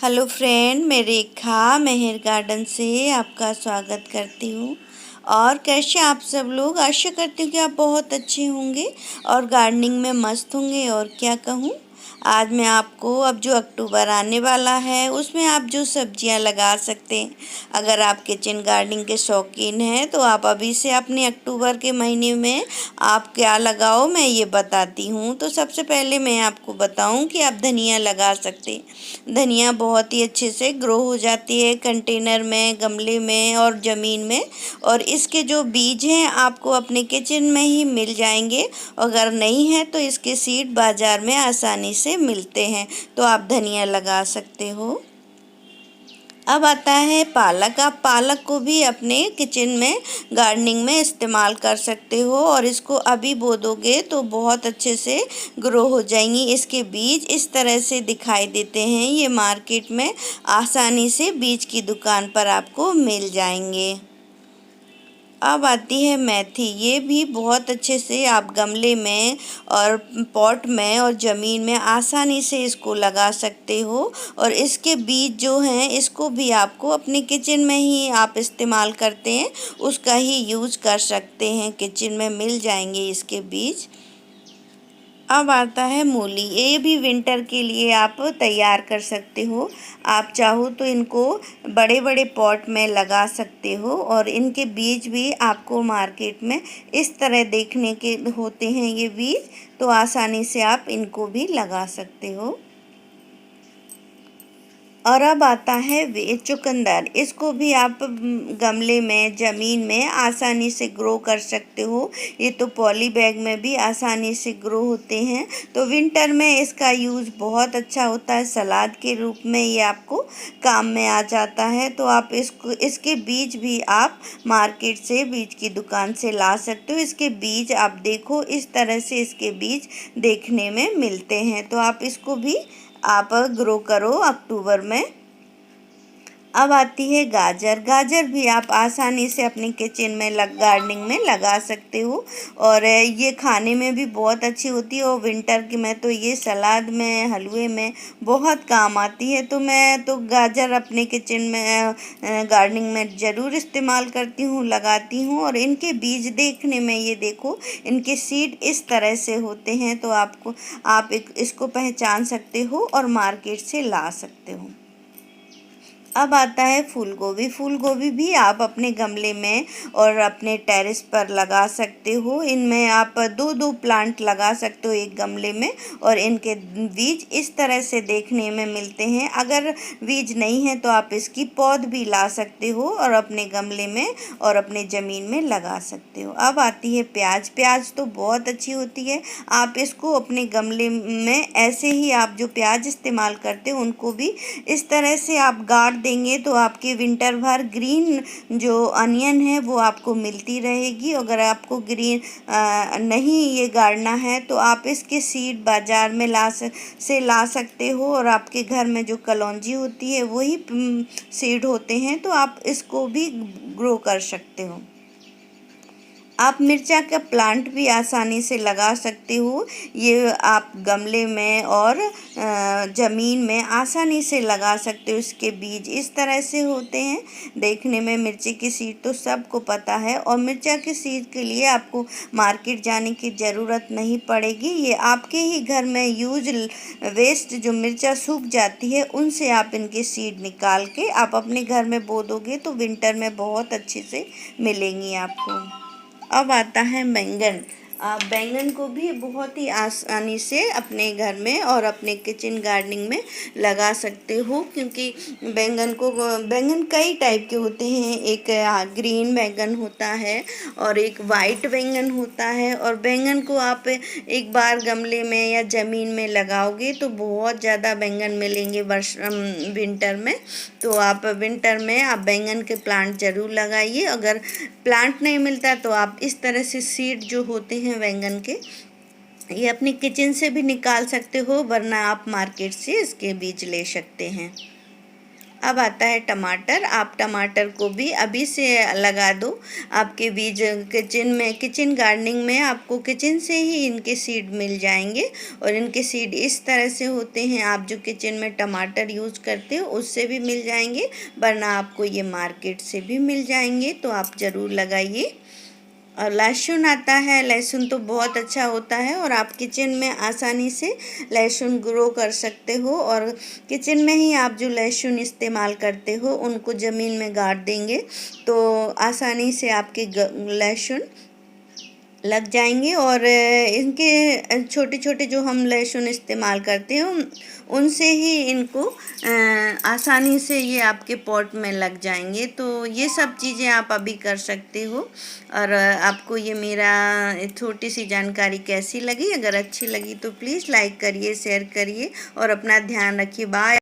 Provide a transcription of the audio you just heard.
Hello friend, मैं रेखा मेहर garden से आपका स्वागत करती हूँ। और कैसे आप सब लोग? आशा करती हूँ कि आप बहुत अच्छे होंगे और गार्डनिंग में मस्त होंगे। और क्या कहूँ, आज मैं आपको अब जो अक्टूबर आने वाला है उसमें आप जो सब्जियां लगा सकते हैं। अगर आप किचन गार्डनिंग के शौकीन हैं तो आप अभी से अपने अक्टूबर के महीने में आप क्या लगाओ मैं ये बताती हूँ। तो सबसे पहले मैं आपको बताऊँ कि आप धनिया लगा सकते हैं। धनिया बहुत ही अच्छे से ग्रो हो जाती है कंटेनर में, गमले में और ज़मीन में। और इसके जो बीज हैं आपको अपने किचन में ही मिल जाएंगे। अगर नहीं है तो इसके सीड बाज़ार में आसानी से मिलते हैं, तो आप धनिया लगा सकते हो। अब आता है पालक। आप पालक को भी अपने किचन में गार्डनिंग में इस्तेमाल कर सकते हो और इसको अभी बो दोगे तो बहुत अच्छे से ग्रो हो जाएंगी। इसके बीज इस तरह से दिखाई देते हैं, ये मार्केट में आसानी से बीज की दुकान पर आपको मिल जाएंगे। अब आती है मेथी। ये भी बहुत अच्छे से आप गमले में और पॉट में और ज़मीन में आसानी से इसको लगा सकते हो। और इसके बीज जो हैं इसको भी आपको अपने किचन में ही आप इस्तेमाल करते हैं उसका ही यूज़ कर सकते हैं, किचन में मिल जाएंगे इसके बीज। अब आता है मूली। ये भी विंटर के लिए आप तैयार कर सकते हो। आप चाहो तो इनको बड़े बड़े पॉट में लगा सकते हो और इनके बीज भी आपको मार्केट में इस तरह देखने के होते हैं ये बीज, तो आसानी से आप इनको भी लगा सकते हो। और अब आता है चुकंदर। इसको भी आप गमले में, ज़मीन में आसानी से ग्रो कर सकते हो। ये तो पॉली बैग में भी आसानी से ग्रो होते हैं। तो विंटर में इसका यूज़ बहुत अच्छा होता है, सलाद के रूप में ये आपको काम में आ जाता है। तो आप इसके बीज भी आप मार्केट से, बीज की दुकान से ला सकते हो। इसके बीज आप देखो, इस तरह से इसके बीज देखने में मिलते हैं, तो आप इसको भी आप ग्रो करो अक्टूबर में। अब आती है गाजर। गाजर भी आप आसानी से अपनी किचन में गार्डनिंग में लगा सकते हो और ये खाने में भी बहुत अच्छी होती है। और विंटर की मैं तो ये सलाद में, हलवे में बहुत काम आती है। तो मैं तो गाजर अपने किचन में गार्डनिंग में ज़रूर इस्तेमाल करती हूँ, लगाती हूँ। और इनके बीज देखने में, ये देखो, इनके सीड इस तरह से होते हैं, तो आप इसको पहचान सकते हो और मार्केट से ला सकते हो। अब आता है फूल गोभी। फूल गोभी भी आप अपने गमले में और अपने टेरेस पर लगा सकते हो। इनमें आप दो दो प्लांट लगा सकते हो एक गमले में और इनके बीज इस तरह से देखने में मिलते हैं। अगर बीज नहीं है तो आप इसकी पौध भी ला सकते हो और अपने गमले में और अपने ज़मीन में लगा सकते हो। अब आती है प्याज। प्याज तो बहुत अच्छी होती है। आप इसको अपने गमले में ऐसे ही, आप जो प्याज इस्तेमाल करते हो उनको भी इस तरह से आप गाड़ देंगे तो आपके विंटर भर ग्रीन जो अनियन है वो आपको मिलती रहेगी। अगर आपको ग्रीन नहीं ये गाड़ना है तो आप इसके सीड बाज़ार में ला सकते हो और आपके घर में जो कलौंजी होती है वही सीड होते हैं, तो आप इसको भी ग्रो कर सकते हो। आप मिर्चा का प्लांट भी आसानी से लगा सकते हो। ये आप गमले में और ज़मीन में आसानी से लगा सकते हो। इसके बीज इस तरह से होते हैं देखने में। मिर्ची की सीड तो सबको पता है और मिर्चा की सीड के लिए आपको मार्केट जाने की ज़रूरत नहीं पड़ेगी। ये आपके ही घर में वेस्ट जो मिर्चा सूख जाती है उनसे आप इनके सीड निकाल के आप अपने घर में बो दोगे तो विंटर में बहुत अच्छे से मिलेंगी आपको। अब आता है बैंगन। आप बैंगन को भी बहुत ही आसानी से अपने घर में और अपने किचन गार्डनिंग में लगा सकते हो, क्योंकि बैंगन कई टाइप के होते हैं। एक ग्रीन बैंगन होता है और एक वाइट बैंगन होता है। और बैंगन को आप एक बार गमले में या ज़मीन में लगाओगे तो बहुत ज़्यादा बैंगन मिलेंगे विंटर में। तो आप विंटर में आप बैंगन के प्लांट ज़रूर लगाइए। अगर प्लांट नहीं मिलता तो आप इस तरह से सीड जो होते हैं बैंगन के, ये अपनी किचन से भी निकाल सकते हो, वरना आप मार्केट से इसके बीज ले सकते हैं। अब आता है टमाटर। आप टमाटर को भी अभी से लगा दो। आपके बीज किचन गार्डनिंग में आपको किचन से ही इनके सीड मिल जाएंगे। और इनके सीड इस तरह से होते हैं, आप जो किचन में टमाटर यूज़ करते हो उससे भी मिल जाएंगे, वरना आपको ये मार्केट से भी मिल जाएंगे। तो आप ज़रूर लगाइए। और लहसुन आता है। लहसुन तो बहुत अच्छा होता है और आप किचन में आसानी से लहसुन ग्रो कर सकते हो। और किचन में ही आप जो लहसुन इस्तेमाल करते हो उनको ज़मीन में गाड़ देंगे तो आसानी से आपके लहसुन लग जाएंगे। और इनके छोटे छोटे जो हम लहसुन इस्तेमाल करते हैं उनसे ही इनको आसानी से ये आपके पॉट में लग जाएंगे। तो ये सब चीज़ें आप अभी कर सकते हो। और आपको ये मेरा छोटी सी जानकारी कैसी लगी? अगर अच्छी लगी तो प्लीज़ लाइक करिए, शेयर करिए और अपना ध्यान रखिए। बाय।